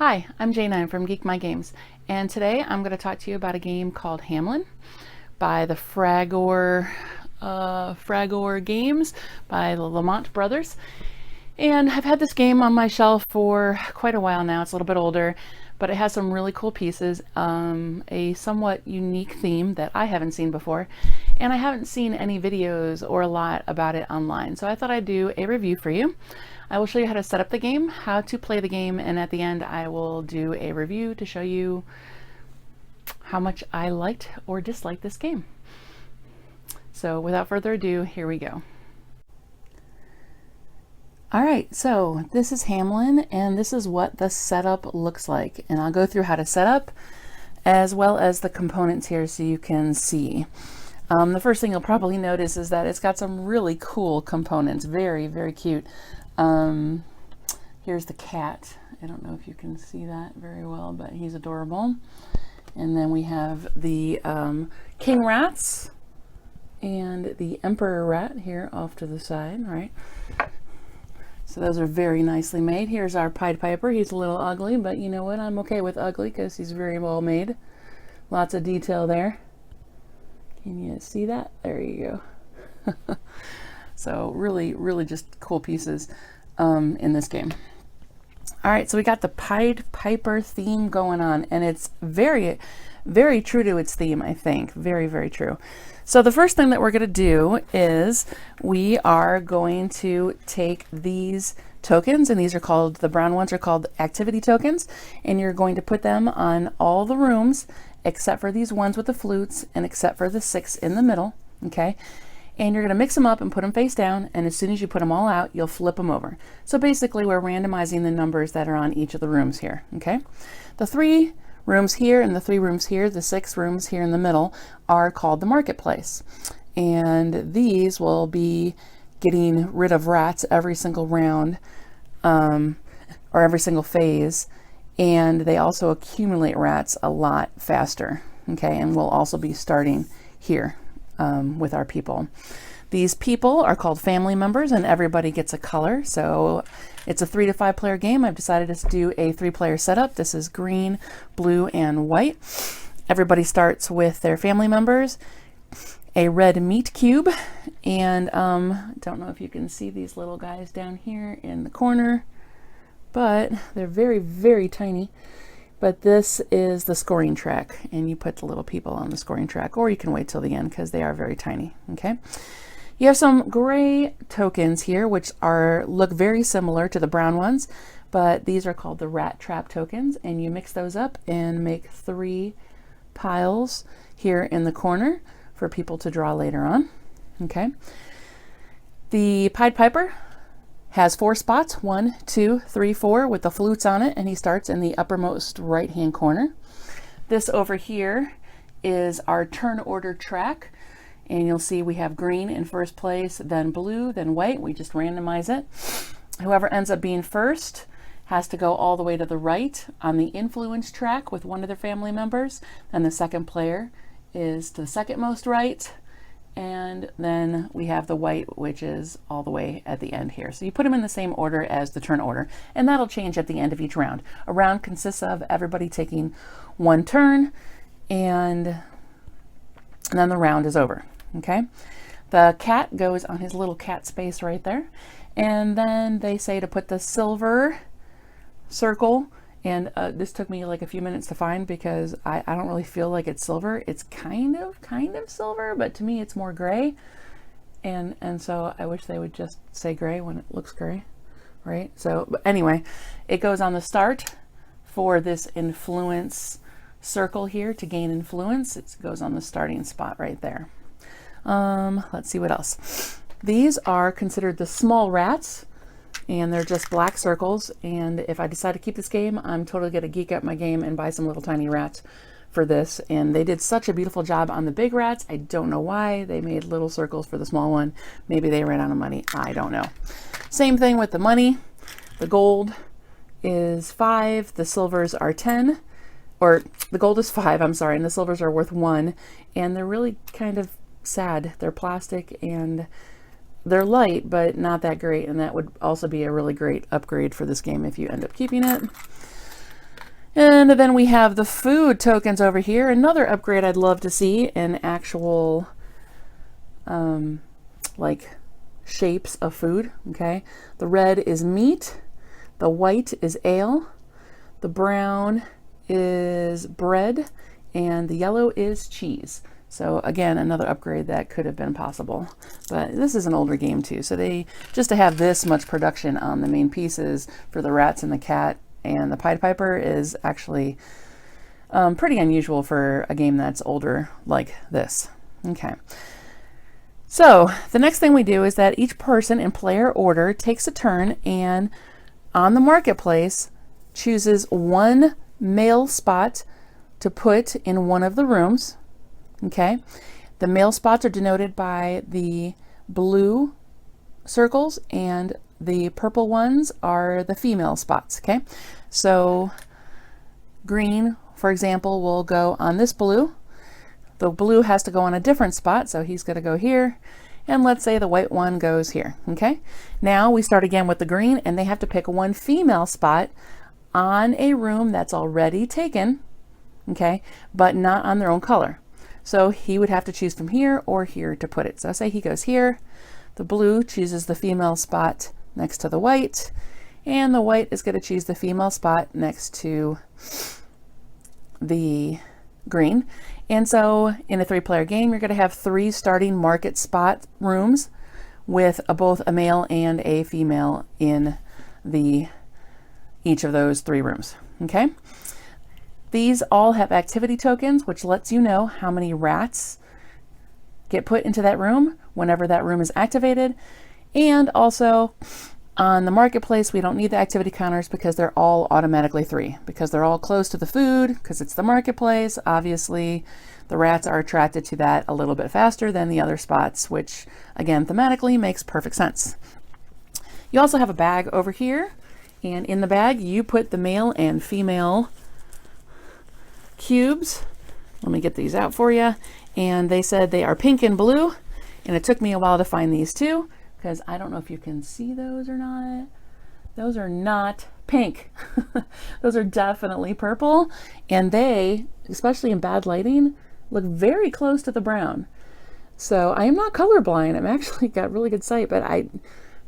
Hi, I'm J9 from Geek My Games, and today I'm going to talk to you about a game called Hameln by the Fragor Games by the Lamont brothers. And I've had this game on my shelf for quite a while now. It's a little bit older, but it has some really cool pieces, a somewhat unique theme that I haven't seen before, and I haven't seen any videos or a lot about it online. So I thought I'd do a review for you. I will show you how to set up the game, how to play the game, and at the end I will do a review to show you how much I liked or disliked this game. So without further ado, here we go. Alright, so this is Hameln, and this is what the setup looks like. And I'll go through how to set up, as well as the components here so you can see. The first thing you'll probably notice is that it's got some really cool components. Very, very cute. Here's the cat. I don't know if you can see that very well, but he's adorable. And then we have the king rats and the emperor rat here off to the side, right? So those are very nicely made. Here's our Pied Piper. He's a little ugly, but you know what? I'm okay with ugly because he's very well made. Lots of detail there. Can you see that? There you go. So really, really just cool pieces in this game. All right, so we got the Pied Piper theme going on, and it's very, very true to its theme, I think. Very, very true. So the first thing that we're going to do is we are going to take these tokens, and these are called, the brown ones are called activity tokens, and you're going to put them on all the rooms except for these ones with the flutes and except for the 6 in the middle, okay? And you're going to mix them up and put them face down, and as soon as you put them all out, you'll flip them over. So basically we're randomizing the numbers that are on each of the rooms here, okay? The 3 rooms here and the 3 rooms here, the 6 rooms here in the middle are called the marketplace. And these will be getting rid of rats every single round, or every single phase. And they also accumulate rats a lot faster, okay? And we'll also be starting here with our people. These people are called family members, and everybody gets a color. So it's a 3 to 5 player game. I've decided to do a 3-player setup. This is green, blue, and white. Everybody starts with their family members, a red meat cube, and don't know if you can see these little guys down here in the corner, but they're very, very tiny. But this is the scoring track, and you put the little people on the scoring track, or you can wait till the end because they are very tiny, okay? You have some gray tokens here, which look very similar to the brown ones, but these are called the rat trap tokens, and you mix those up and make 3 piles here in the corner for people to draw later on, okay? The Pied Piper has 4 spots, 1, 2, 3, 4, with the flutes on it, and he starts in the uppermost right-hand corner. This over here is our turn order track, and you'll see we have green in first place, then blue, then white. We just randomize it. Whoever ends up being first has to go all the way to the right on the influence track with one of their family members, and the second player is to the second most right. And then we have the white, which is all the way at the end here. So you put them in the same order as the turn order, and that'll change at the end of each round. A round consists of everybody taking 1 turn, and then the round is over, okay? The cat goes on his little cat space right there. And then they say to put the silver circle, and this took me like a few minutes to find because I don't really feel like it's silver. It's kind of silver, but to me it's more gray. And so I wish they would just say gray when it looks gray, right? So, but anyway, it goes on the start for this influence circle here to gain influence. It goes on the starting spot right there. Let's see what else. These are considered the small rats, and they're just black circles. And if I decide to keep this game, I'm totally going to geek up my game and buy some little tiny rats for this. And they did such a beautiful job on the big rats. I don't know why they made little circles for the small one. Maybe they ran out of money. I don't know. Same thing with the money. The gold is 5. The silvers are 10. Or the gold is 5, I'm sorry, and the silvers are worth 1. And they're really kind of sad. They're plastic and they're light, but not that great, and that would also be a really great upgrade for this game if you end up keeping it. And then we have the food tokens over here. Another upgrade I'd love to see in actual like shapes of food. Okay, the red is meat, the white is ale, the brown is bread, and the yellow is cheese. So again, another upgrade that could have been possible, but this is an older game too. So they, just to have this much production on the main pieces for the rats and the cat and the Pied Piper is actually pretty unusual for a game that's older like this. Okay. So the next thing we do is that each person in player order takes a turn and on the marketplace chooses one male spot to put in one of the rooms. Okay. The male spots are denoted by the blue circles and the purple ones are the female spots. Okay. So green, for example, will go on this blue. The blue has to go on a different spot, so he's going to go here. And let's say the white one goes here. Okay. Now we start again with the green, and they have to pick one female spot on a room that's already taken. Okay. But not on their own color. So he would have to choose from here or here to put it. So say he goes here. The blue chooses the female spot next to the white. And the white is going to choose the female spot next to the green. And so in a 3-player game, you're going to have 3 starting market spot rooms with both a male and a female in each of those 3 rooms. Okay. These all have activity tokens, which lets you know how many rats get put into that room whenever that room is activated. And also on the marketplace, we don't need the activity counters because they're all automatically 3, because they're all close to the food, because it's the marketplace. Obviously, the rats are attracted to that a little bit faster than the other spots, which again, thematically makes perfect sense. You also have a bag over here, and in the bag, you put the male and female cubes. Let me get these out for you. And they said they are pink and blue, and it took me a while to find these too, because I don't know if you can see those or not. Those are not pink. Those are definitely purple, and they, especially in bad lighting, look very close to the brown. So I am not colorblind. I'm actually got really good sight, but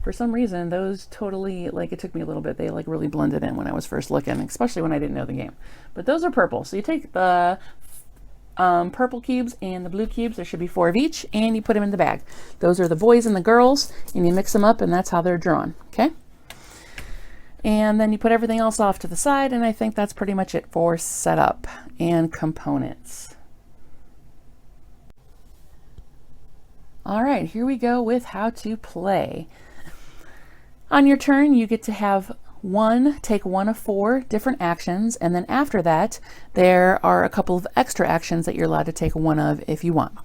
for some reason, those totally, like, it took me a little bit. They like really blended in when I was first looking, especially when I didn't know the game. But those are purple. So you take the purple cubes and the blue cubes, there should be 4 of each, and you put them in the bag. Those are the boys and the girls, and you mix them up, and that's how they're drawn. Okay. And then you put everything else off to the side, and I think that's pretty much it for setup and components. All right, here we go with how to play. On your turn, you get to have take one of 4 different actions, and then after that, there are a couple of extra actions that you're allowed to take one of if you want.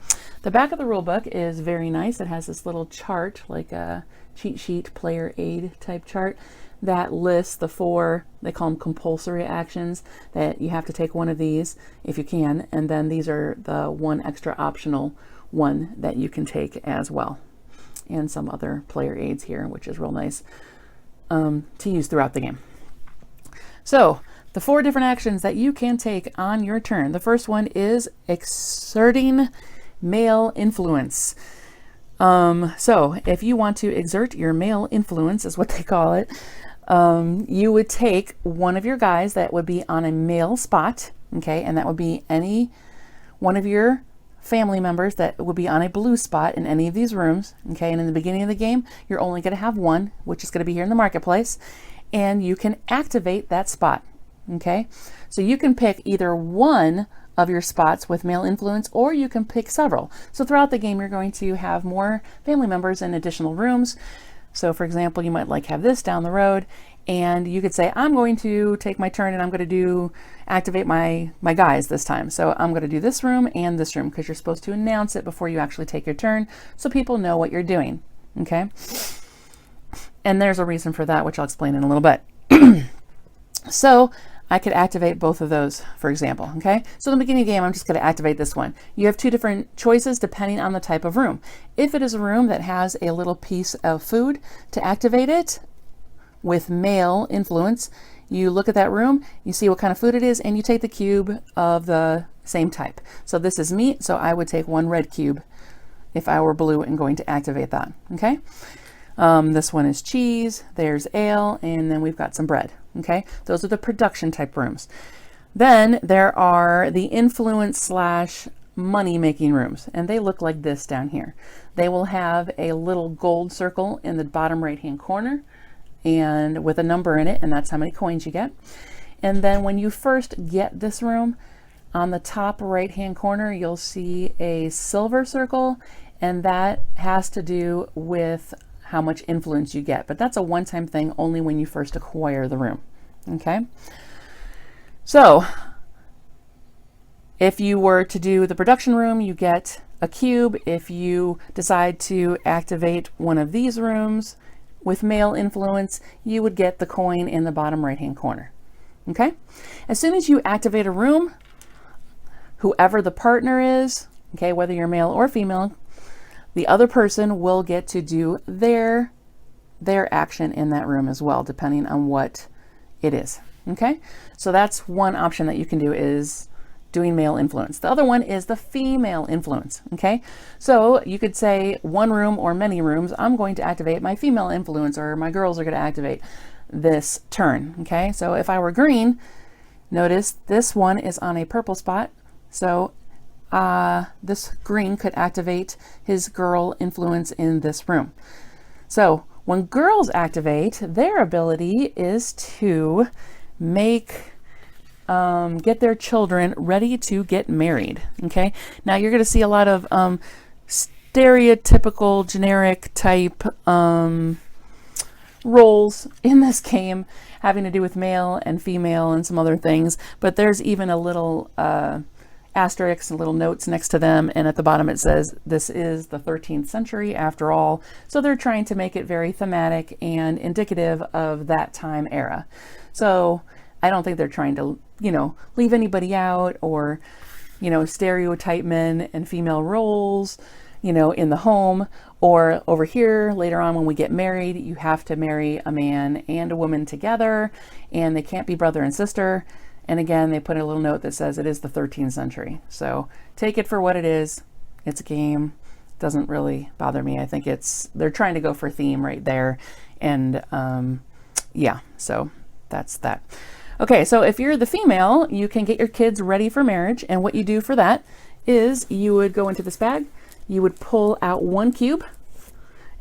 The back of the rule book is very nice. It has this little chart, like a cheat sheet player aid type chart, that lists the 4, they call them compulsory actions, that you have to take one of these if you can, and then these are the 1 extra optional one that you can take as well. And some other player aids here, which is real nice to use throughout the game. So the 4 different actions that you can take on your turn. The first one is exerting male influence. So if you want to exert your male influence, is what they call it, you would take one of your guys that would be on a male spot, okay, and that would be any one of your family members that would be on a blue spot in any of these rooms. Okay, and in the beginning of the game, you're only going to have one, which is going to be here in the marketplace, and you can activate that spot. Okay, so you can pick either one of your spots with male influence, or you can pick several. So throughout the game, you're going to have more family members in additional rooms. So for example, you might like have this down the road, and you could say, I'm going to take my turn and I'm going to activate my guys this time. So I'm going to do this room and this room, because you're supposed to announce it before you actually take your turn so people know what you're doing. Okay. And there's a reason for that, which I'll explain in a little bit. So I could activate both of those, for example. Okay. So in the beginning of the game, I'm just going to activate this one. You have 2 different choices depending on the type of room. If it is a room that has a little piece of food, to activate it with male influence, you look at that room, you see what kind of food it is, and you take the cube of the same type. So this is meat, so I would take 1 red cube if I were blue and going to activate that, okay? This one is cheese, there's ale, and then we've got some bread, okay? Those are the production type rooms. Then there are the influence slash money making rooms, and they look like this down here. They will have a little gold circle in the bottom right hand corner and with a number in it, and that's how many coins you get. And then when you first get this room, on the top right hand corner you'll see a silver circle, and that has to do with how much influence you get, but that's a one-time thing, only when you first acquire the room, okay? So if you were to do the production room, you get a cube. If you decide to activate one of these rooms with male influence, you would get the coin in the bottom right hand corner, okay? As soon as you activate a room, whoever the partner is, okay, whether you're male or female, the other person will get to do their action in that room as well, depending on what it is, okay? So that's one option that you can do, is doing male influence. The other one is the female influence, okay? So you could say one room or many rooms, I'm going to activate my female influence, or my girls are going to activate this turn, okay? So if I were green, notice this one is on a purple spot, so this green could activate his girl influence in this room. So when girls activate, their ability is to make get their children ready to get married, okay? Now you're going to see a lot of stereotypical generic type roles in this game, having to do with male and female and some other things, but there's even a little asterisks and little notes next to them, and at the bottom it says this is the 13th century after all. So they're trying to make it very thematic and indicative of that time era. So I don't think they're trying to, you know, leave anybody out, or, you know, stereotype men and female roles, you know, in the home, or over here later on when we get married, you have to marry a man and a woman together, and they can't be brother and sister. And again, they put a little note that says it is the 13th century. So take it for what it is. It's a game. Doesn't really bother me. I think they're trying to go for theme right there. And yeah, so that's that. Okay, so if you're the female, you can get your kids ready for marriage. And what you do for that is you would go into this bag, you would pull out 1 cube,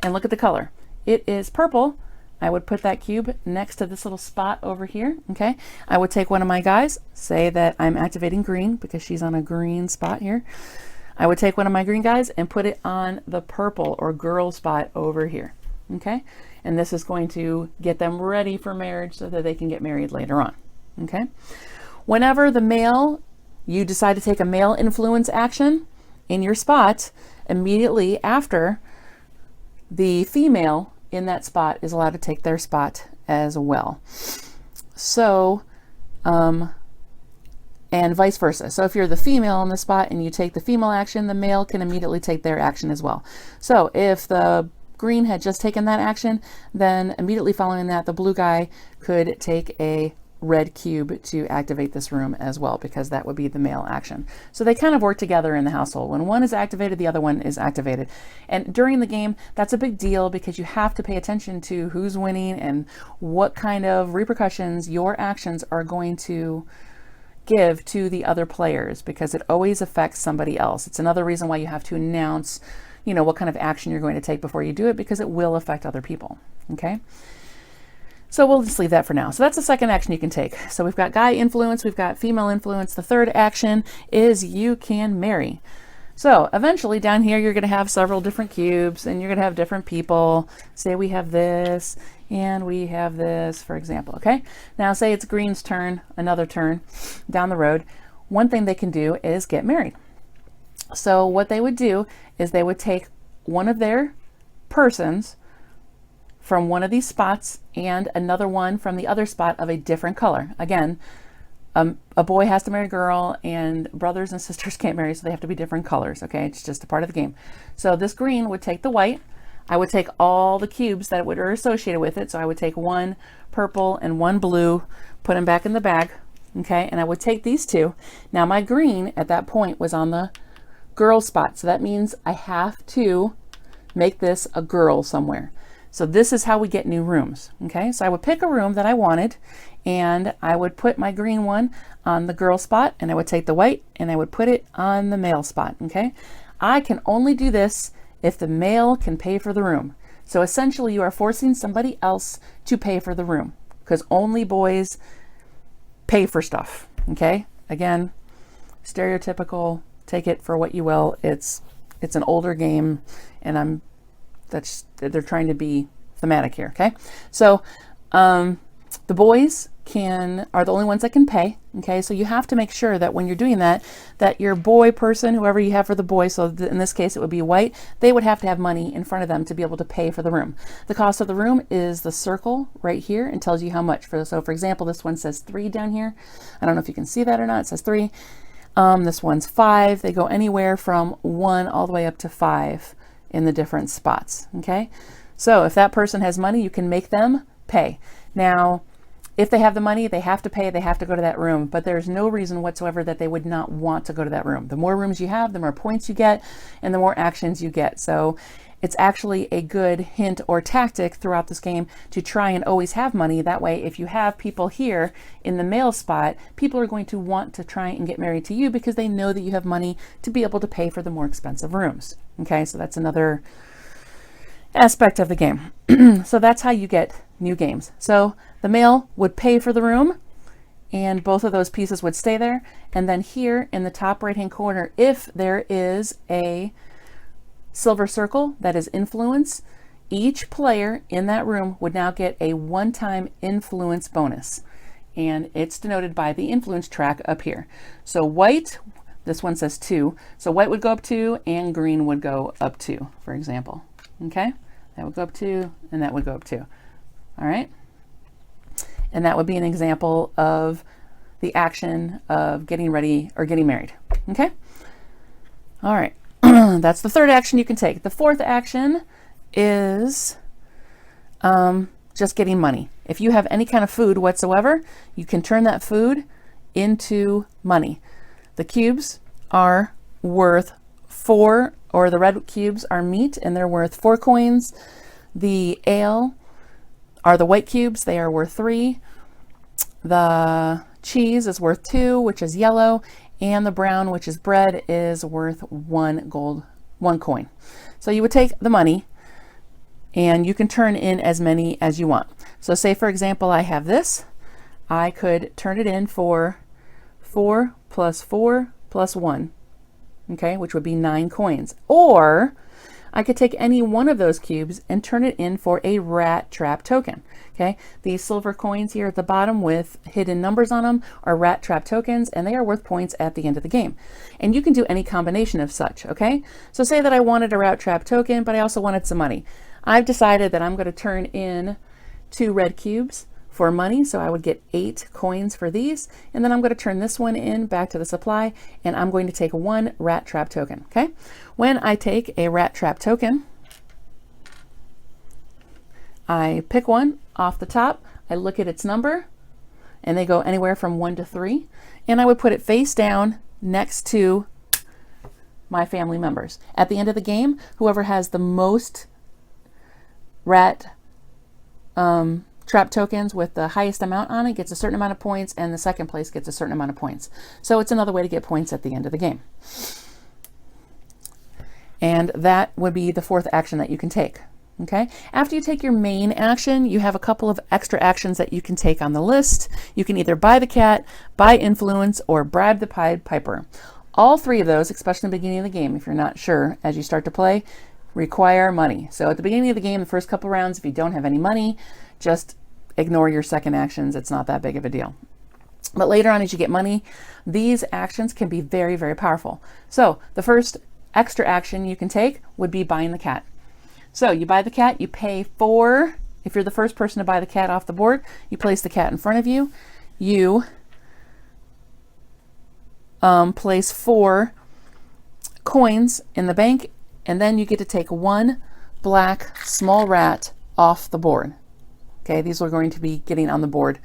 and look at the color. It is purple. I would put that cube next to this little spot over here, okay? I would take one of my guys, say that I'm activating green because she's on a green spot here. I would take one of my green guys and put it on the purple or girl spot over here, okay? And this is going to get them ready for marriage so that they can get married later on, okay? Whenever the male, you decide to take a male influence action in your spot, immediately after, the female in that spot is allowed to take their spot as well. So, and vice versa. So if you're the female in the spot and you take the female action, the male can immediately take their action as well. So if the green had just taken that action, then immediately following that, the blue guy could take a red cube to activate this room as well, because that would be the male action. So they kind of work together in the household. When one is activated, the other one is activated. And during the game, that's a big deal because you have to pay attention to who's winning and what kind of repercussions your actions are going to give to the other players, because it always affects somebody else. It's another reason why you have to announce, you know, what kind of action you're going to take before you do it, because it will affect other people, okay? So we'll just leave that for now. So that's the second action you can take. So we've got guy influence, we've got female influence. The third action is you can marry. So eventually down here, you're going to have several different cubes and you're going to have different people. Say we have this and we have this, for example, okay? Now say it's green's turn, another turn down the road. One thing they can do is get married. So what they would do is they would take one of their persons from one of these spots and another one from the other spot of a different color. Again, a boy has to marry a girl and brothers and sisters can't marry, so they have to be different colors, okay? It's just a part of the game. So this green would take the white. I would take all the cubes that are associated with it. So I would take one purple and one blue, put them back in the bag. Okay, and I would take these two. Now my green at that point was on the girl spot. So that means I have to make this a girl somewhere. So this is how we get new rooms. Okay, so I would pick a room that I wanted, and I would put my green one on the girl spot, and I would take the white and I would put it on the male spot. Okay, I can only do this if the male can pay for the room. So essentially you are forcing somebody else to pay for the room, because only boys pay for stuff. Okay, again, stereotypical, take it for what you will. It's an older game, and they're trying to be thematic here. Okay, so the boys are the only ones that can pay. Okay, so you have to make sure that when you're doing that your boy person, whoever you have for the boy, so in this case it would be white, they would have to have money in front of them to be able to pay for the room. The cost of the room is the circle right here and tells you how much. So for example, this one says 3 down here. I don't know if you can see that or not. It says 3. This one's 5. They go anywhere from 1 all the way up to 5 in the different spots. Okay, so if that person has money, you can make them pay. Now, if they have the money, they have to pay, they have to go to that room, but there's no reason whatsoever that they would not want to go to that room. The more rooms you have, the more points you get, and the more actions you get. So it's actually a good hint or tactic throughout this game to try and always have money. That way, if you have people here in the male spot, people are going to want to try and get married to you because they know that you have money to be able to pay for the more expensive rooms. Okay, so that's another aspect of the game. So that's how you get new games. So the male would pay for the room, and both of those pieces would stay there. And then here in the top right hand corner, if there is a silver circle that is influence, each player in that room would now get a one-time influence bonus, and it's denoted by the influence track up here. So white, this one says 2, so white would go up 2 and green would go up 2, for example. Okay, that would go up 2 and that would go up 2. All right, and that would be an example of the action of getting ready or getting married. Okay, all right. That's the third action you can take. The fourth action is just getting money. If you have any kind of food whatsoever, you can turn that food into money. The cubes are worth 4, or the red cubes are meat, and they're worth 4 coins. The ale are the white cubes. They are worth 3. The cheese is worth 2, which is yellow. And the brown, which is bread, is worth 1 coin. So you would take the money and you can turn in as many as you want. So say, for example, I have this. I could turn it in for 4 plus 4 plus 1, okay, which would be 9 coins. Or I could take any one of those cubes and turn it in for a rat trap token. Okay, these silver coins here at the bottom with hidden numbers on them are rat trap tokens, and they are worth points at the end of the game. And you can do any combination of such. Okay, so say that I wanted a rat trap token, but I also wanted some money. I've decided that I'm going to turn in 2 red cubes for money, so I would get 8 coins for these, and then I'm going to turn this one in back to the supply, and I'm going to take 1 rat trap token. Okay, when I take a rat trap token, I pick one off the top, I look at its number, and they go anywhere from 1 to 3, and I would put it face down next to my family members. At the end of the game, whoever has the most rat trap tokens with the highest amount on it gets a certain amount of points, and the second place gets a certain amount of points. So it's another way to get points at the end of the game. And that would be the fourth action that you can take. Okay, after you take your main action, you have a couple of extra actions that you can take on the list. You can either buy the cat, buy influence, or bribe the Pied Piper. All 3 of those, especially in the beginning of the game, if you're not sure as you start to play, require money. So at the beginning of the game, the first couple rounds, if you don't have any money, just ignore your second actions. It's not that big of a deal. But later on, as you get money, these actions can be very, very powerful. So the first extra action you can take would be buying the cat. So you buy the cat, you pay 4. If you're the first person to buy the cat off the board, you place the cat in front of you. You place 4 coins in the bank, and then you get to take 1 black small rat off the board. Okay, these are going to be getting on the board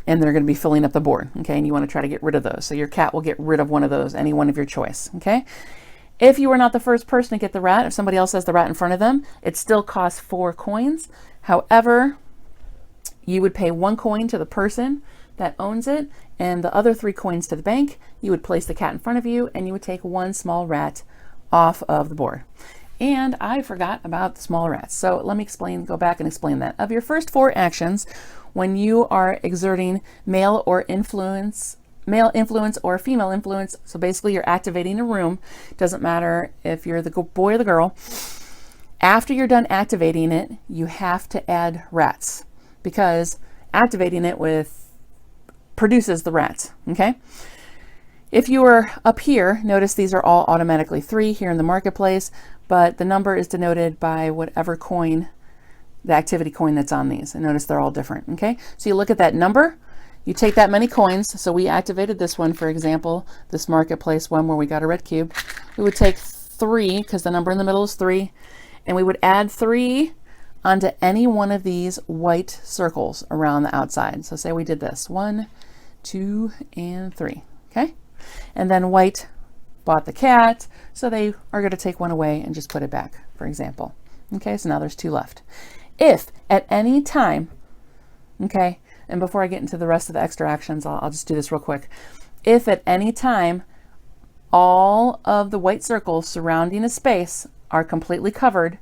and they're going to be filling up the board. Okay, and you want to try to get rid of those. So your cat will get rid of one of those, any one of your choice. Okay, if you are not the first person to get the rat, if somebody else has the rat in front of them, it still costs 4 coins. However, you would pay 1 coin to the person that owns it and the other 3 coins to the bank. You would place the cat in front of you and you would take 1 small rat off of the board. And I forgot about the small rats. So let me go back and explain that. Of your first 4 actions, when you are exerting male influence or female influence, so basically you're activating a room, doesn't matter if you're the boy or the girl, after you're done activating it, you have to add rats because activating it produces the rats, okay? If you are up here, notice these are all automatically 3 here in the marketplace, but the number is denoted by whatever coin, the activity coin that's on these. And notice they're all different, okay? So you look at that number, you take that many coins. So we activated this one, for example, this marketplace one where we got a red cube. We would take 3, because the number in the middle is 3, and we would add 3 onto any one of these white circles around the outside. So say we did this, 1, 2, and 3, okay? And then white bought the cat, so they are going to take 1 away and just put it back, for example. Okay, so now there's 2 left. If at any time, okay, and before I get into the rest of the extra actions, I'll just do this real quick. If at any time all of the white circles surrounding a space are completely covered,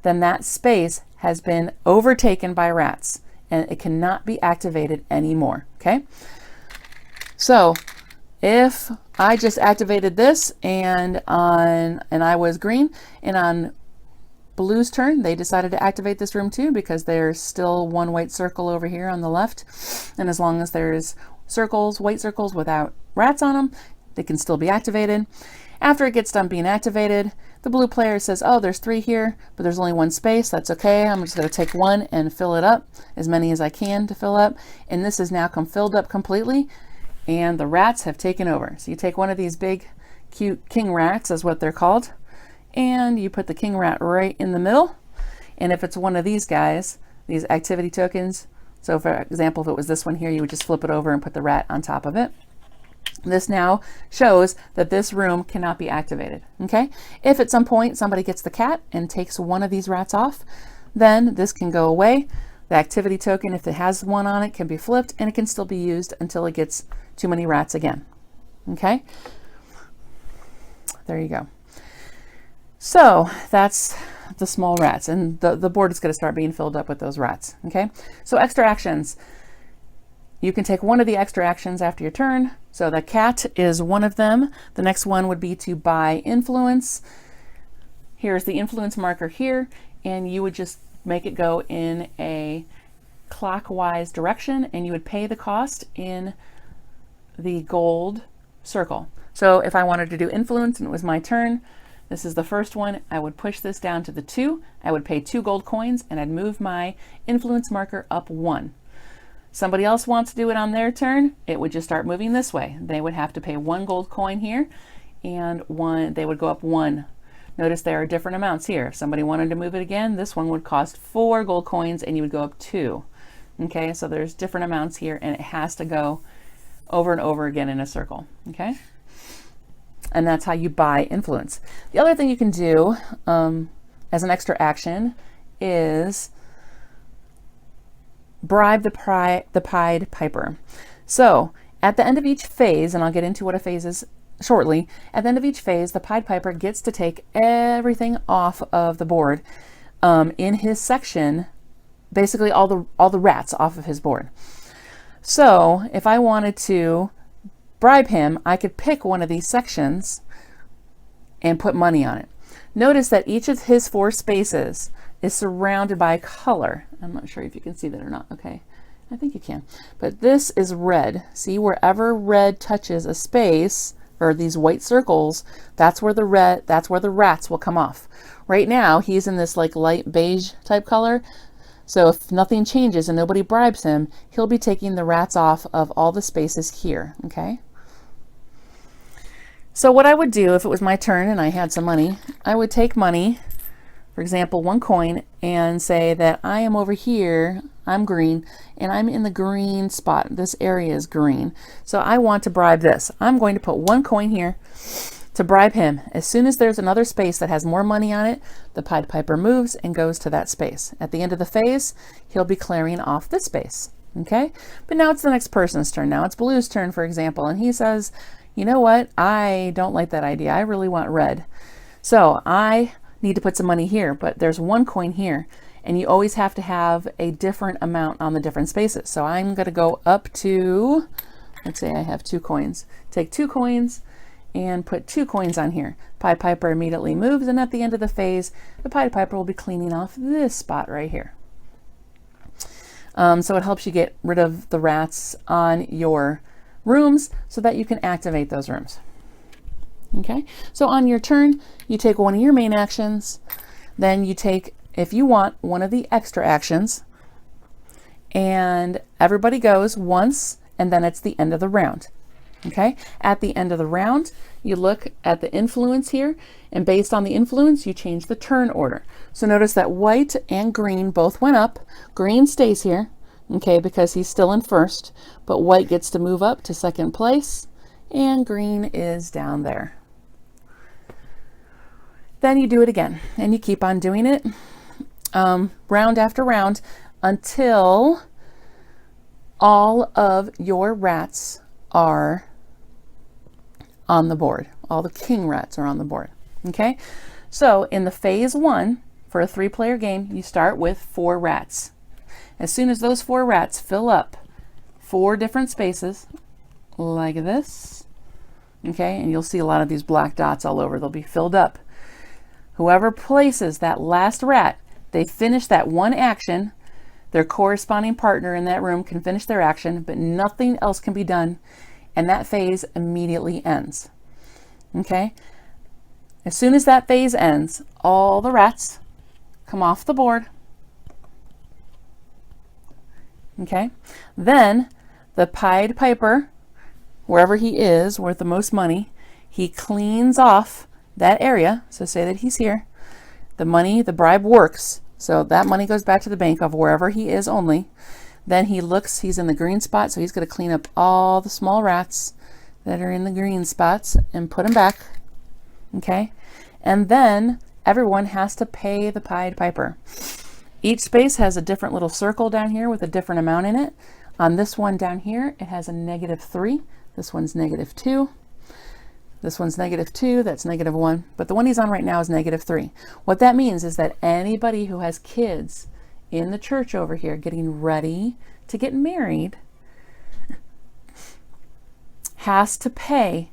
then that space has been overtaken by rats and it cannot be activated anymore, okay? So if I just activated this and I was green, and on blue's turn, they decided to activate this room too because there's still 1 white circle over here on the left. And as long as there's white circles without rats on them, they can still be activated. After it gets done being activated, the blue player says, oh, there's 3 here, but there's only 1 space. That's okay. I'm just going to take 1 and fill it up, as many as I can to fill up. And this is now filled up completely. And the rats have taken over. So you take one of these big, cute king rats, is what they're called, and you put the king rat right in the middle. And if it's one of these guys, these activity tokens, so for example, if it was this one here, you would just flip it over and put the rat on top of it. This now shows that this room cannot be activated, okay? If at some point somebody gets the cat and takes one of these rats off, then this can go away. The activity token, if it has 1 on it, can be flipped and it can still be used until it gets too many rats again. Okay, there you go. So that's the small rats, and the board is going to start being filled up with those rats. Okay, so extra actions. You can take one of the extra actions after your turn. So the cat is one of them. The next one would be to buy influence. Here's the influence marker here, and you would just make it go in a clockwise direction, and you would pay the cost in the gold circle. So if I wanted to do influence and it was my turn, this is the first one, I would push this down to the 2, I would pay 2 gold coins, and I'd move my influence marker up 1. Somebody else wants to do it on their turn, it would just start moving this way. They would have to pay 1 gold coin here, and they would go up 1. Notice there are different amounts here. If somebody wanted to move it again, this one would cost 4 gold coins and you would go up 2. Okay, so there's different amounts here, and it has to go over and over again in a circle. Okay, and that's how you buy influence. The other thing you can do as an extra action is bribe the Pied Piper. So at the end of each phase, and I'll get into what a phase is shortly, at the end of each phase, the Pied Piper gets to take everything off of the board in his section, basically all the rats off of his board. So if I wanted to bribe him, I could pick one of these sections and put money on it. Notice that each of his 4 spaces is surrounded by color. I'm not sure if you can see that or not. Okay, I think you can. But this is red. See, wherever red touches a space, or these white circles, that's where the rats will come off. Right now, he's in this like light beige type color. So if nothing changes and nobody bribes him, he'll be taking the rats off of all the spaces here, okay? So what I would do if it was my turn and I had some money, I would take money for example, 1 coin and say that I am over here, I'm green, and I'm in the green spot. This area is green. So I want to bribe this. I'm going to put 1 coin here to bribe him. As soon as there's another space that has more money on it, the Pied Piper moves and goes to that space. At the end of the phase, he'll be clearing off this space. Okay? But now it's the next person's turn. Now it's Blue's turn, for example, and he says, you know what? I don't like that idea. I really want red. So I need to put some money here, but there's 1 coin here, and you always have to have a different amount on the different spaces. So I'm going to go up to, let's say I have 2 coins. Take 2 coins and put 2 coins on here. Pied Piper immediately moves, and at the end of the phase, the Pied Piper will be cleaning off this spot right here. So it helps you get rid of the rats on your rooms so that you can activate those rooms. Okay, so on your turn, you take one of your main actions, then you take, if you want, one of the extra actions, and everybody goes once, and then it's the end of the round. Okay, at the end of the round, you look at the influence here, and based on the influence, you change the turn order. So notice that white and green both went up. Green stays here, okay, because he's still in first, but white gets to move up to second place, and green is down there. Then you do it again, and you keep on doing it round after round until all of your rats are on the board. All the king rats are on the board. Okay, so in the phase 1 for a 3-player game, you start with 4 rats. As soon as those 4 rats fill up 4 different spaces like this, okay, and you'll see a lot of these black dots all over, they'll be filled up. Whoever places that last rat, they finish that one action. Their corresponding partner in that room can finish their action, but nothing else can be done, and that phase immediately ends. Okay? As soon as that phase ends, all the rats come off the board. Okay? Then the Pied Piper, wherever he is, worth the most money, he cleans off that area. So say that he's here. The money, the bribe works. So that money goes back to the bank of wherever he is only. Then he looks, he's in the green spot, so he's going to clean up all the small rats that are in the green spots and put them back. Okay? And then everyone has to pay the Pied Piper. Each space has a different little circle down here with a different amount in it. On this one down here, it has a -3. This one's -2. This one's -2, that's -1, but the one he's on right now is -3. What that means is that anybody who has kids in the church over here getting ready to get married has to pay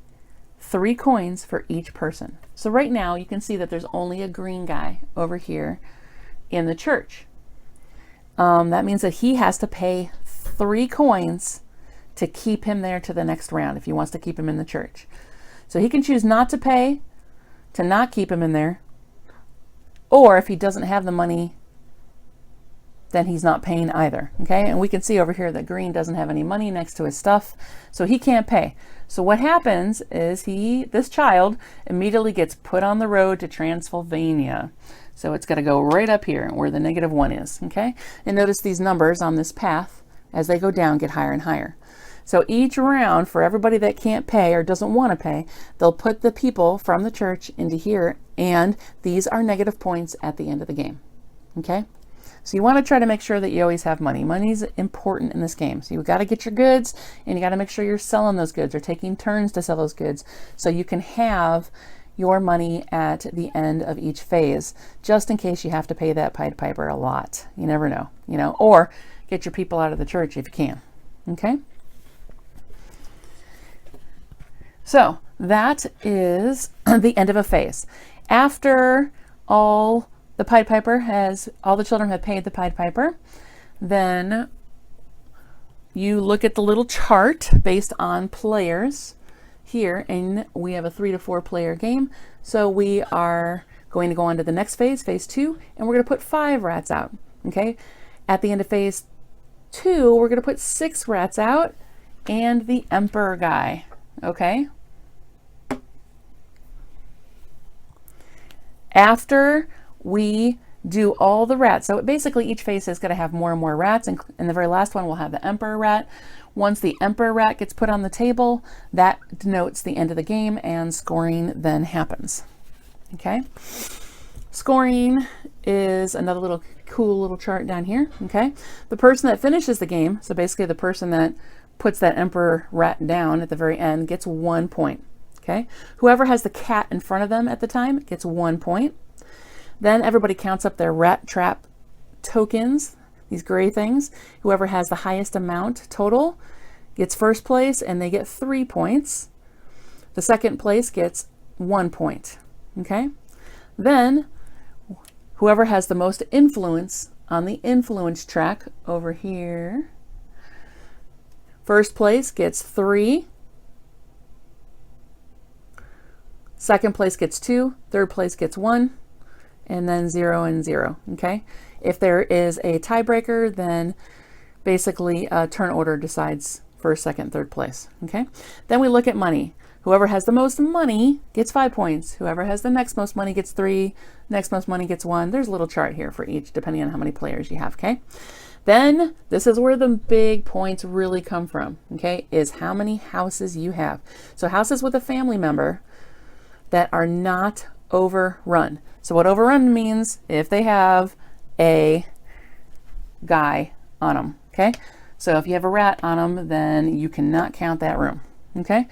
3 coins for each person. So right now you can see that there's only a green guy over here in the church. That means that he has to pay 3 coins to keep him there to the next round if he wants to keep him in the church. So he can choose not to pay to not keep him in there, or if he doesn't have the money, then he's not paying either. Okay, and we can see over here that green doesn't have any money next to his stuff, so he can't pay. So what happens is this child immediately gets put on the road to Transylvania. So it's got to go right up here where the -1 is. Okay, and notice these numbers on this path as they go down get higher and higher. So each round, for everybody that can't pay or doesn't want to pay, they'll put the people from the church into here, and these are negative points at the end of the game. Okay? So you want to try to make sure that you always have money. Money's important in this game. So you've got to get your goods, and you got to make sure you're selling those goods or taking turns to sell those goods so you can have your money at the end of each phase, just in case you have to pay that Pied Piper a lot. You never know, or get your people out of the church if you can. Okay? So that is the end of a phase. After all the children have paid the Pied Piper, then you look at the little chart based on players here, and we have a 3 to 4 player game. So we are going to go on to the next phase, phase 2, and we're going to put 5 rats out. Okay. At the end of phase 2, we're going to put 6 rats out and the emperor guy. Okay. After we do all the rats. So basically each face is going to have more and more rats, and the very last one will have the emperor rat. Once the emperor rat gets put on the table, that denotes the end of the game, and scoring then happens. Okay, scoring is another little cool little chart down here. Okay, the person that finishes the game, so basically the person that puts that emperor rat down at the very end, gets 1 point. Okay, whoever has the cat in front of them at the time gets 1 point. Then everybody counts up their rat trap tokens, these gray things. Whoever has the highest amount total gets first place, and they get 3 points. The second place gets 1 point. Okay, then whoever has the most influence on the influence track over here, first place gets 3, second place gets 2, third place gets 1, and then 0 and 0. Okay, if there is a tiebreaker, then basically turn order decides first, second, third place. Okay, then we look at money. Whoever has the most money gets 5 points. Whoever has the next most money gets 3, next most money gets 1. There's a little chart here for each depending on how many players you have. Okay, then this is where the big points really come from. Okay, is how many houses you have. So houses with a family member that are not overrun. So what overrun means, if they have a guy on them. Okay, so if you have a rat on them, then you cannot count that room. Okay,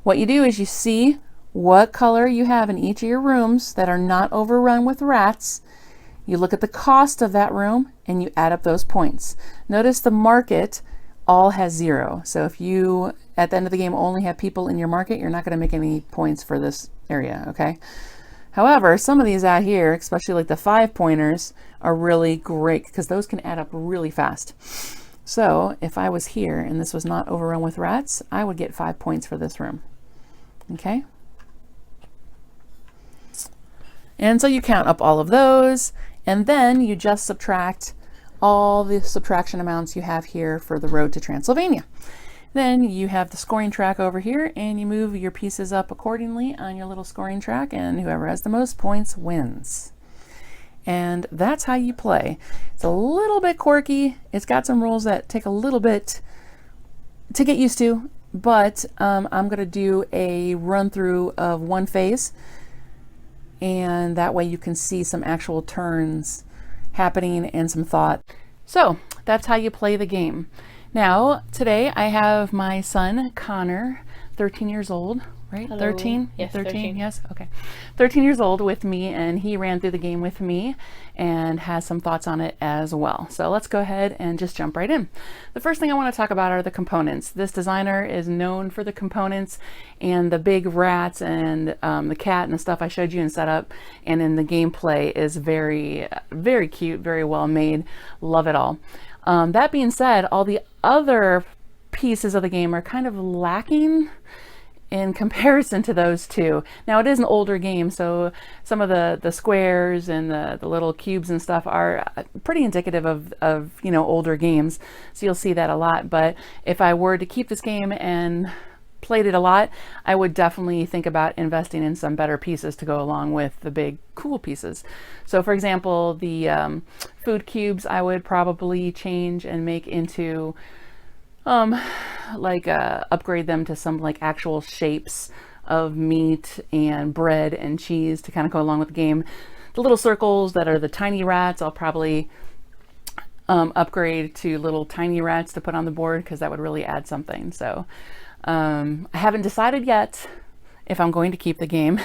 what you do is you see what color you have in each of your rooms that are not overrun with rats. You look at the cost of that room and you add up those points. Notice the market all has 0. So if you at the end of the game only have people in your market, you're not going to make any points for this area. Okay, however, some of these out here, especially like the 5-pointers, are really great because those can add up really fast. So if I was here and this was not overrun with rats, I would get 5 points for this room. Okay, and so you count up all of those, and then you just subtract all the subtraction amounts you have here for the road to Transylvania. Then you have the scoring track over here, and you move your pieces up accordingly on your little scoring track, and whoever has the most points wins. And that's how you play. It's a little bit quirky. It's got some rules that take a little bit to get used to, but I'm going to do a run through of one phase, and that way you can see some actual turns happening and some thought. So that's how you play the game. Now, today I have my son, Connor, 13 years old, right? Hello. 13? Yes, 13, yes? Okay. 13 years old with me, and he ran through the game with me and has some thoughts on it as well. So let's go ahead and just jump right in. The first thing I want to talk about are the components. This designer is known for the components, and the big rats and the cat and the stuff I showed you in setup and in the gameplay is very, very cute, very well made. Love it all. That being said, all the other pieces of the game are kind of lacking in comparison to those two. Now, it is an older game, so some of the squares and the little cubes and stuff are pretty indicative of you know, older games, so you'll see that a lot. But if I were to keep this game and played it a lot, I would definitely think about investing in some better pieces to go along with the big cool pieces. So for example, the food cubes I would probably change and make into upgrade them to some like actual shapes of meat and bread and cheese to kind of go along with the game. The little circles that are the tiny rats, I'll probably upgrade to little tiny rats to put on the board, because that would really add something. So I haven't decided yet if I'm going to keep the game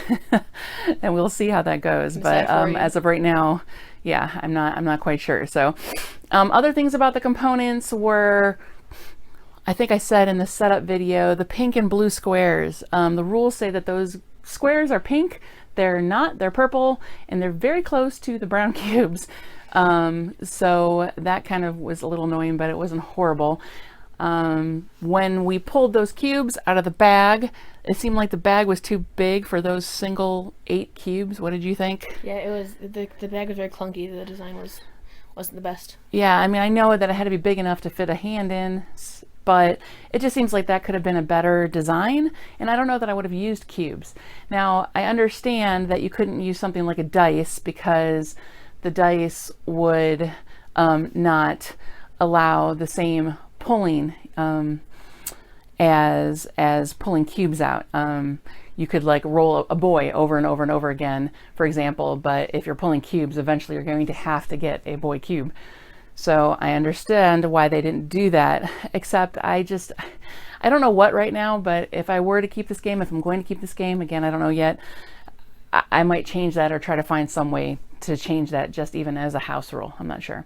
and we'll see how that goes. But as of right now, yeah, I'm not quite sure. So other things about the components were, I think I said in the setup video, the pink and blue squares. The rules say that those squares are pink. They're not, they're purple, and they're very close to the brown cubes. So that kind of was a little annoying, but it wasn't horrible. When we pulled those cubes out of the bag, it seemed like the bag was too big for those single 8 cubes. What did you think? Yeah, it was, the bag was very clunky. The design wasn't the best. Yeah, I mean, I know that it had to be big enough to fit a hand in, but it just seems like that could have been a better design, and I don't know that I would have used cubes. Now, I understand that you couldn't use something like a dice because the dice would not allow the same pulling as pulling cubes out. You could like roll a boy over and over and over again, for example, but if you're pulling cubes, eventually you're going to have to get a boy cube. So I understand why they didn't do that, except I don't know what right now, but if I were to keep this game, if I'm going to keep this game, again, I don't know yet, I might change that or try to find some way to change that just even as a house rule. I'm not sure.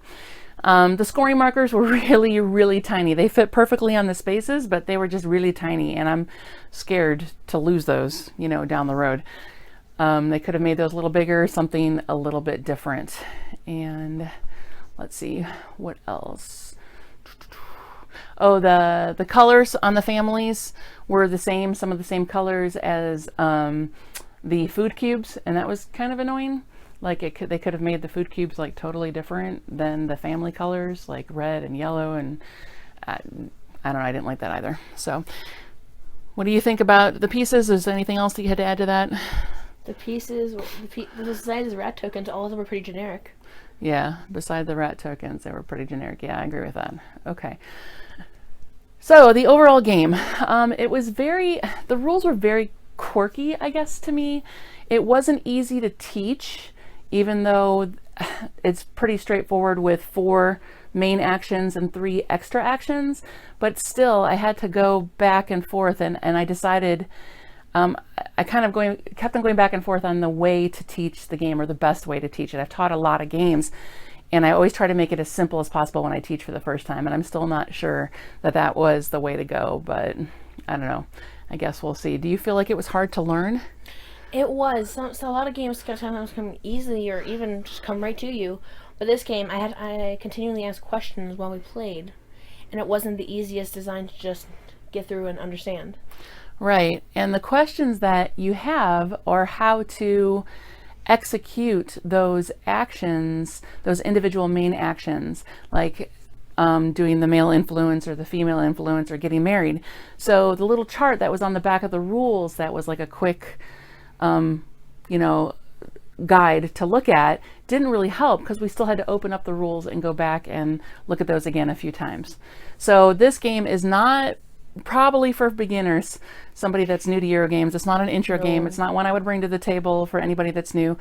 The scoring markers were really, really tiny. They fit perfectly on the spaces, but they were just really tiny, and I'm scared to lose those, you know, down the road. They could have made those a little bigger, something a little bit different. And let's see, what else? Oh, the colors on the families were the same, some of the same colors as the food cubes, and that was kind of annoying. Like they could have made the food cubes like totally different than the family colors, like red and yellow, and I don't know, I didn't like that either. So what do you think about the pieces? Is there anything else that you had to add to that? The pieces, besides the rat tokens, all of them were pretty generic. Yeah, beside the rat tokens, they were pretty generic. Yeah, I agree with that. Okay. So the overall game, the rules were very quirky, I guess, to me. It wasn't easy to teach, even though it's pretty straightforward with 4 main actions and 3 extra actions, but still I had to go back and forth, and I decided I kept on going back and forth on the way to teach the game, or the best way to teach it. I've taught a lot of games, and I always try to make it as simple as possible when I teach for the first time, and I'm still not sure that was the way to go, but I don't know. I guess we'll see. Do you feel like it was hard to learn? It was. So a lot of games can sometimes come easily or even just come right to you. But this game, I continually asked questions while we played, and it wasn't the easiest design to just get through and understand. Right. And the questions that you have are how to execute those actions, those individual main actions, like doing the male influence or the female influence or getting married. So the little chart that was on the back of the rules that was like a quick guide to look at didn't really help, because we still had to open up the rules and go back and look at those again a few times. So this game is not probably for beginners, somebody that's new to Eurogames. It's not an intro game. It's not one I would bring to the table for anybody that's new.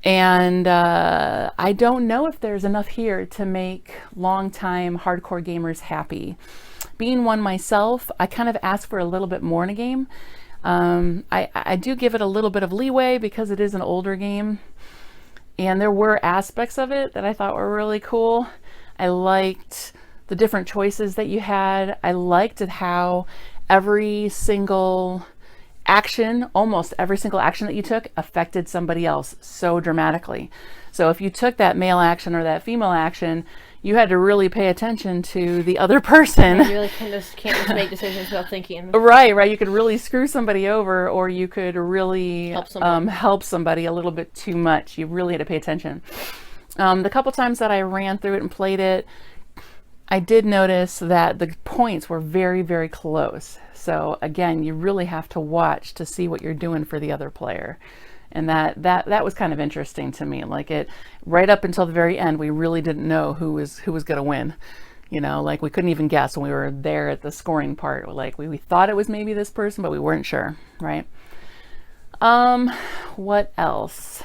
And I don't know if there's enough here to make longtime hardcore gamers happy. Being one myself, I kind of ask for a little bit more in a game. I do give it a little bit of leeway because it is an older game, and there were aspects of it that I thought were really cool. I liked the different choices that you had. I liked how every single action, almost every single action that you took, affected somebody else so dramatically. So if you took that male action or that female action, you had to really pay attention to the other person. You really can't just make decisions without thinking. Right. You could really screw somebody over, or you could really help somebody a little bit too much. You really had to pay attention. The couple times that I ran through it and played it, I did notice that the points were very, very close. So again, you really have to watch to see what you're doing for the other player. And that was kind of interesting to me. Like right up until the very end, we really didn't know who was going to win. You know, like we couldn't even guess when we were there at the scoring part. Like we thought it was maybe this person, but we weren't sure, right? What else?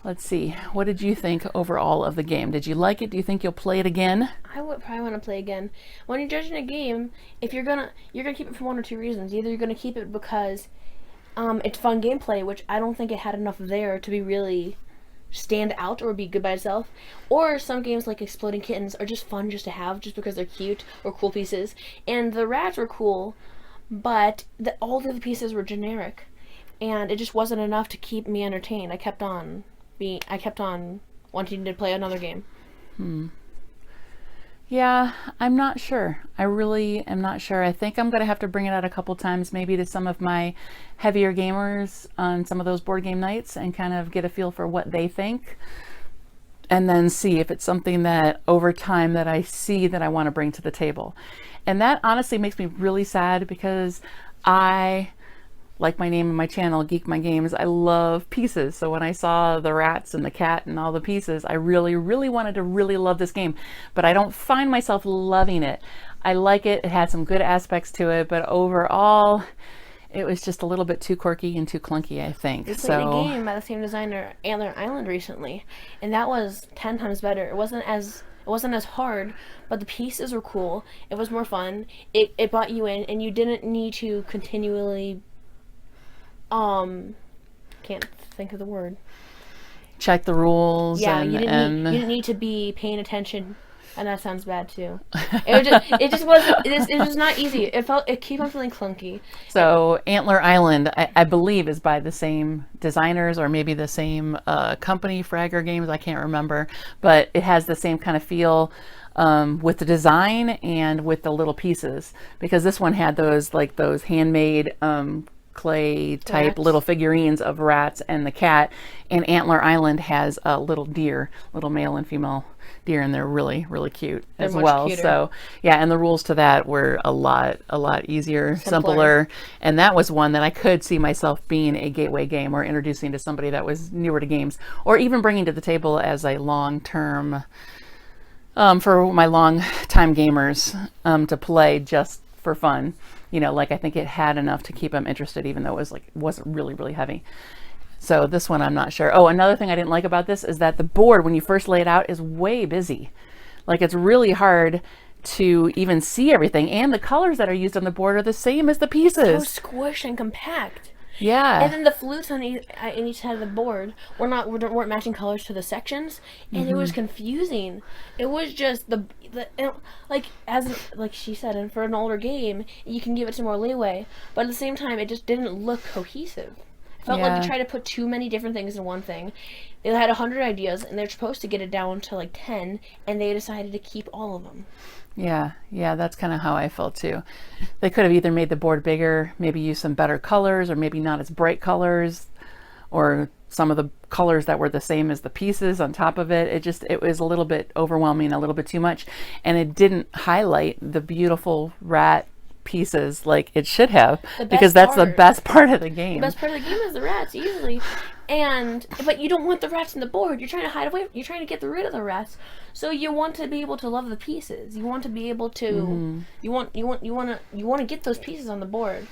Let's see. What did you think overall of the game? Did you like it? Do you think you'll play it again? I would probably want to play again. When you're judging a game, if you're gonna keep it for one or two reasons. Either you're gonna keep it because it's fun gameplay, which I don't think it had enough there to be really stand out or be good by itself. Or some games like Exploding Kittens are just fun just to have, just because they're cute or cool pieces. And the rats were cool, but all the other pieces were generic, and it just wasn't enough to keep me entertained. I kept on wanting to play another game. Yeah, I'm not sure. I really am not sure. I think I'm going to have to bring it out a couple times, maybe to some of my heavier gamers on some of those board game nights, and kind of get a feel for what they think. and then see if it's something that over time that I see that I want to bring to the table. And that honestly makes me really sad, because I, like my name and my channel, Geek My Games, I love pieces. So when I saw the rats and the cat and all the pieces, I really, really wanted to really love this game, but I don't find myself loving it. I like it. It had some good aspects to it, but overall, it was just a little bit too quirky and too clunky, I think. We played a game by the same designer, Antler Island, recently, and that was 10 times better. It wasn't as hard, but the pieces were cool. It was more fun. It brought you in, and you didn't need to continually can't think of the word. Check the rules. Yeah, and, you didn't need to be paying attention. And that sounds bad too. It just wasn't. It was not easy. It kept on feeling clunky. So Antler Island, I believe, is by the same designers, or maybe the same company, Fragger Games. I can't remember, but it has the same kind of feel with the design and with the little pieces. Because this one had those handmade clay type little figurines of rats and the cat, and Antler Island has a little deer, little male and female deer, and they're really, really cute as well. Cuter. So yeah, and the rules to that were a lot easier, simpler, and that was one that I could see myself being a gateway game, or introducing to somebody that was newer to games, or even bringing to the table as a long-term for my long-time gamers to play just for fun. You know, like I think it had enough to keep them interested, even though it wasn't really, really heavy. So this one, I'm not sure. Oh, another thing I didn't like about this is that the board, when you first lay it out, is way busy. Like, it's really hard to even see everything. And the colors that are used on the board are the same as the pieces. So squished and compact. Yeah. And then the flutes on each side of the board weren't matching colors to the sections, and it was confusing. It was just like she said, and for an older game, you can give it some more leeway, but at the same time, it just didn't look cohesive. It felt like they tried to put too many different things in one thing. They had 100 ideas, and they're supposed to get it down to like 10, and they decided to keep all of them. Yeah, that's kind of how I felt too. They could have either made the board bigger, maybe use some better colors, or maybe not as bright colors, or some of the colors that were the same as the pieces on top of it. It was a little bit overwhelming, a little bit too much, and it didn't highlight the beautiful rat pieces like it should have, because that's the best part of the game. The best part of the game is the rats, usually. But you don't want the rats on the board. You're trying to hide away. You're trying to get rid of the rats. So you want to be able to love the pieces. You want to be able to. You want to get those pieces on the board.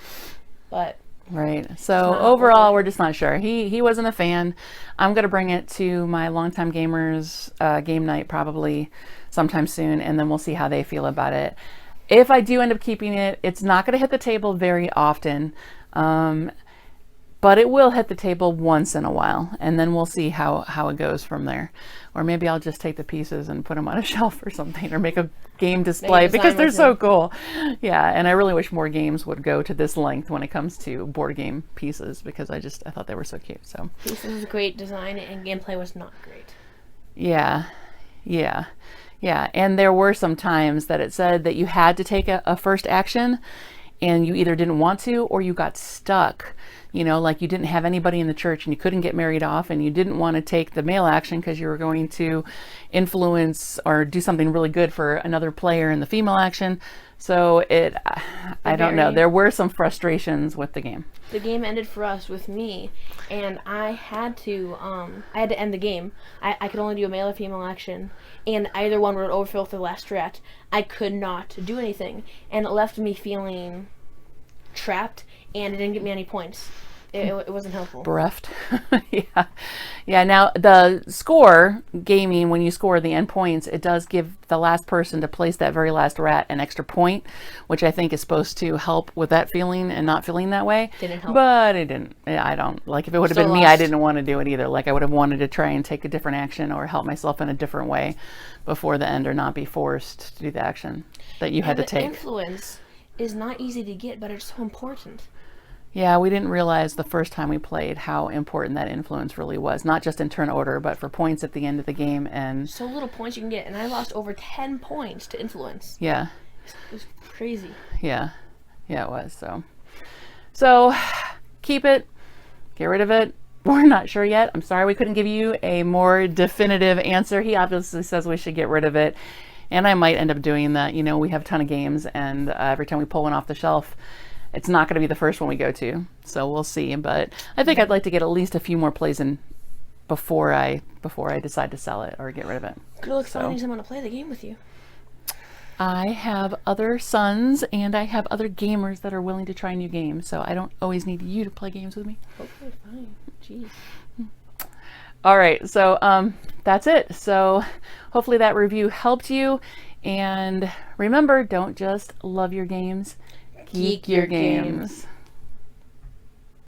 But right. So overall, we're just not sure. He wasn't a fan. I'm gonna bring it to my longtime gamers game night probably sometime soon, and then we'll see how they feel about it. If I do end up keeping it, it's not going to hit the table very often, but it will hit the table once in a while, and then we'll see how it goes from there. Or maybe I'll just take the pieces and put them on a shelf or something, or make a game display, because they're so cool. Yeah, and I really wish more games would go to this length when it comes to board game pieces, because I thought they were so cute. So pieces is great design, and gameplay was not great. Yeah, and there were some times that it said that you had to take a first action, and you either didn't want to, or you got stuck. You know, like you didn't have anybody in the church and you couldn't get married off, and you didn't want to take the male action because you were going to influence or do something really good for another player in the female action. So I don't know. There were some frustrations with the game. The game ended for us with me, and I had to end the game. I could only do a male or female action, and either one would overfill with the last rat. I could not do anything, and it left me feeling trapped, and it didn't give me any points. It wasn't helpful. Bereft. Yeah. Now the score gaming, when you score the end points, it does give the last person to place that very last rat an extra point, which I think is supposed to help with that feeling and not feeling that way. Didn't help. But it didn't. I don't like, if it would have been me, I didn't want to do it either. Like, I would have wanted to try and take a different action or help myself in a different way before the end, or not be forced to do the action that you had to take. Influence is not easy to get, but it's so important. Yeah, we didn't realize the first time we played how important that influence really was, not just in turn order, but for points at the end of the game. And so little points you can get, and I lost over 10 points to influence. Yeah. It was crazy. Yeah, it was. So keep it, get rid of it. we're not sure yet. I'm sorry we couldn't give you a more definitive answer. He obviously says we should get rid of it. And I might end up doing that. You know, we have a ton of games, and every time we pull one off the shelf, it's not going to be the first one we go to. So we'll see. But I think I'd like to get at least a few more plays in before I decide to sell it or get rid of it. Good luck finding someone to play the game with you. I have other sons, and I have other gamers that are willing to try new games. So I don't always need you to play games with me. Okay, fine. Jeez. All right, so that's it. So hopefully that review helped you. And remember, don't just love your games, geek your games.